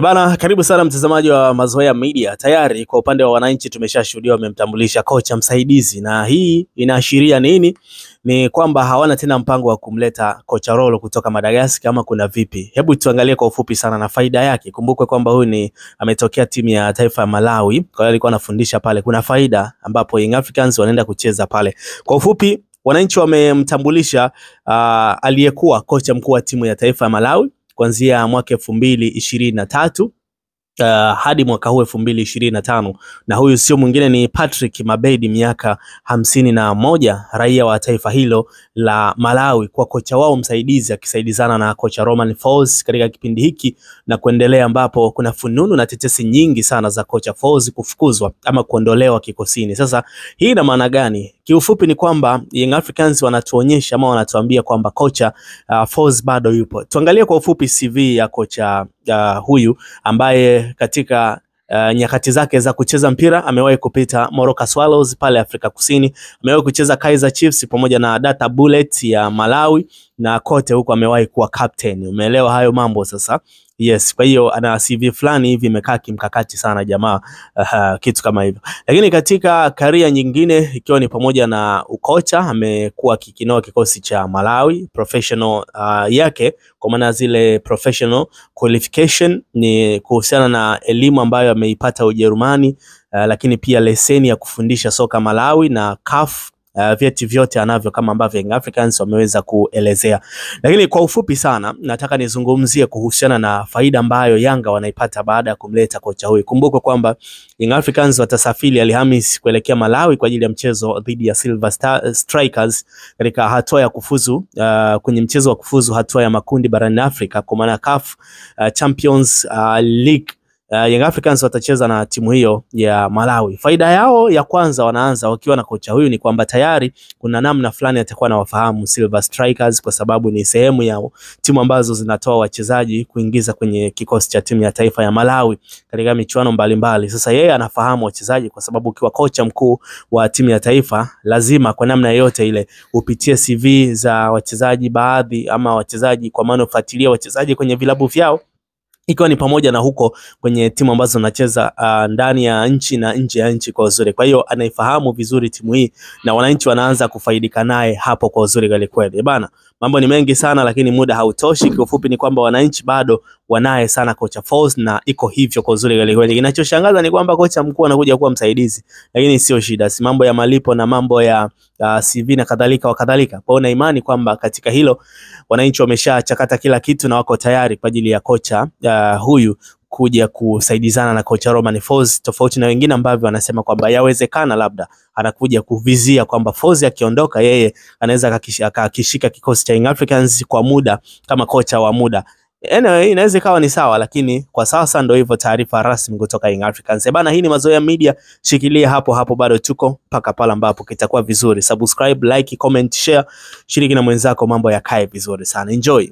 Bana, karibu sana mtazamaji wa Mazoea Media. Tayari kwa upande wa wananchi tumeshashuhudia wamemtambulisha kocha msaidizi, na hii inaashiria nini? Ni kwamba hawana tena mpango wa kumleta kocha Rolo kutoka Madagascar ama kuna vipi? Hebu tuangalie kwa ufupi sana na faida yake. Kumbukwe kwamba huyu ametokea timu ya taifa ya Malawi, kwa hiyo alikuwa anafundisha pale. Kuna faida ambapo Young Africans wanaenda kucheza pale. Kwa ufupi, wananchi wamemtambulisha aliyekuwa kocha mkuu wa timu ya taifa ya Malawi kuanzia mwaka 2023 hadi mwaka huu 2025, na huyu sio mwingine ni Patrick Mabedi, miaka 51, raia wa taifa hilo la Malawi, kwa kocha wao msaidizi akisaidizana na kocha Romain Folz katika kipindi hiki na kuendelea, ambapo kuna fununu na tetesi nyingi sana za kocha Folz kufukuzwa ama kuondolewa kikosini. Sasa hii ina maana gani? Kiufupi ni kwamba Young Africans wanatuonyesha ama wanatuambia kwamba kocha Folz bado yupo. Tuangalie kwa ufupi CV ya kocha huyu ambaye katika nyakati zake za kucheza mpira amewahi kupita Moroka Swallows pale Afrika Kusini, amewahi kucheza Kaizer Chiefs pamoja na Data Bullets ya Malawi, na kote huko amewahi kuwa captain. Umeelewa hayo mambo sasa? Yes, kwa hiyo ana CV fulani hivi imekaa kimkakati sana jamaa, kitu kama hivyo. Lakini katika career nyingine ikiwa ni pamoja na ukocha, amekuwa kikinoa kikosi cha Malawi. Professional yake kwa maana zile professional qualification ni kuhusiana na elimu ambayo ameipata Ujerumani, lakini pia leseni ya kufundisha soka Malawi na CAF. Vyeti vyote anavyo kama ambavyo Young Africans wameweza kuelezea. Lakini kwa ufupi sana nataka nizungumzie kuhusiana na faida ambayo Yanga wanaipata baada ya kumleta kocha huyu. Kumbuka kwamba Young Africans watasafiri Alhamisi kuelekea Malawi kwa ajili ya mchezo dhidi ya Silver Strikers katika hatua ya kufuzu kwenye mchezo wa kufuzu hatua ya makundi barani Afrika kwa maana CAF Champions League. Young Africans watacheza na timu hiyo ya Malawi. Faida yao ya kwanza wanaanza wakiwa na kocha huyu ni kwamba tayari kuna namna fulani atakuwa na wafahamu Silver Strikers, kwa sababu ni sehemu ya timu ambazo zinatoa wachezaji kuingiza kwenye kikosi cha timu ya taifa ya Malawi katika michuano mbalimbali. Sasa yeye anafahamu wachezaji, kwa sababu ukiwa kocha mkuu wa timu ya taifa lazima kwa namna yote ile upitie CV za wachezaji baadhi, ama wachezaji kwa maana ufuatilie wachezaji kwenye vilabu vyao, ikiwa ni pamoja na huko kwenye timu ambazo zinacheza ndani ya nchi na nje ya nchi kwa uzuri. Kwa hiyo anaifahamu vizuri timu hii na wananchi wanaanza kufaidika naye hapo kwa uzuri kweli. Bana, mambo ni mengi sana lakini muda hautoshi. Kwa ufupi ni kwamba wananchi bado wanaye sana kocha Folz, na iko hivyo kwa uzuri kweli. Kinachoshangaza ni kwamba kocha mkuu anakuja kuwa msaidizi, lakini sio shida, si mambo ya malipo na mambo ya CV na kadhalika wakadhalika. Kwa hiyo na imani kwamba katika hilo wananchi wameshachakata kila kitu na wako tayari kwa ajili ya kocha huyu kuja kusaidizana na kocha Romain Folz, tofauti na wengine ambao wanasema kwamba yawezekana labda anakuja kuvizia kwamba Folz akiondoka yeye anaweza akakishika kikosi cha Young Africans kwa muda kama kocha wa muda. Anyway, inaweza ikawa ni sawa, lakini kwa sasa ndio hivyo taarifa rasmi kutoka Young Africans. Bana, hii ni Mazoea Media, shikilia hapo bado tuko mpaka pale ambapo kitakuwa vizuri. Subscribe, like, comment, share, shiriki na mwenzako, mambo yakae vizuri sana. Enjoy.